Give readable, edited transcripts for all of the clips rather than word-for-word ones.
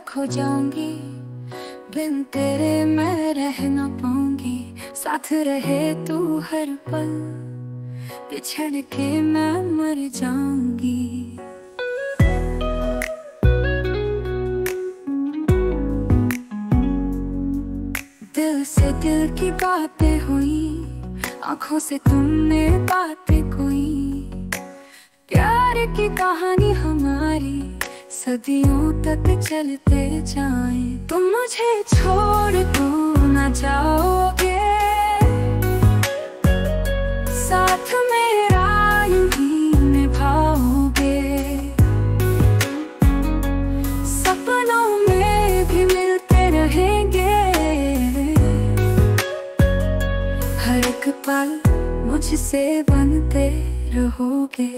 खो जाऊंगी, बिन तेरे मैं रह ना पाऊंगी। साथ रहे तू हर पल, बिछड़ के मैं मर जाऊंगी। दिल से दिल की बातें हुई, आंखों से तुमने बातें कोई। प्यार की कहानी हमारी सदियों तक चलते जाए। तुम मुझे छोड़ तो ना जाओगे, साथ मेरा यूं ही निभाओगे। सपनों में भी मिलते रहेंगे, हर एक पल मुझसे बनते रहोगे।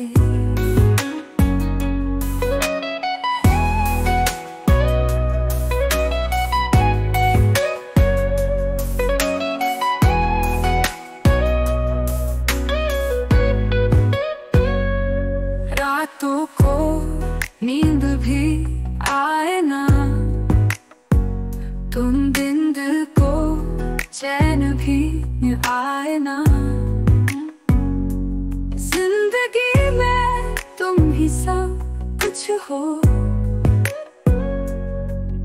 रातों को नींद भी आए ना, तुम बिन दिल को चैन भी आए ना। जिंदगी में तुम ही सब कुछ हो,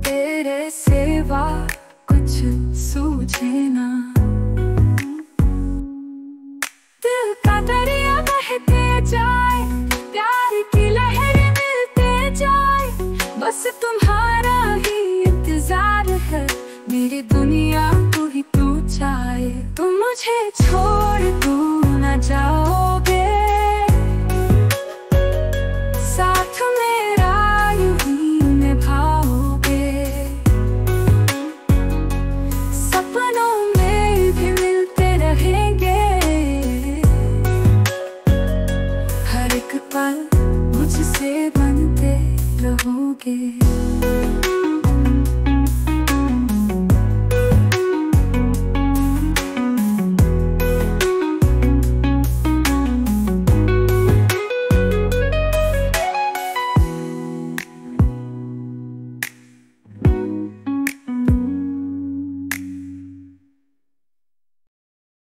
तेरे सिवा कुछ सूझे ना। दिल का दरिया बहते जाए, प्यार की लहरें मिलते जाए। बस तुम्हारा ही इंतजार है, मेरी दुनिया तू ही तू चाहे। तुम मुझे छोड़ तू ना जाओगे, साथ मेरा यूं ही निभाओगे। सपनों में भी मिलते रहेंगे, हर एक पल मुझसे बनते रहोगे।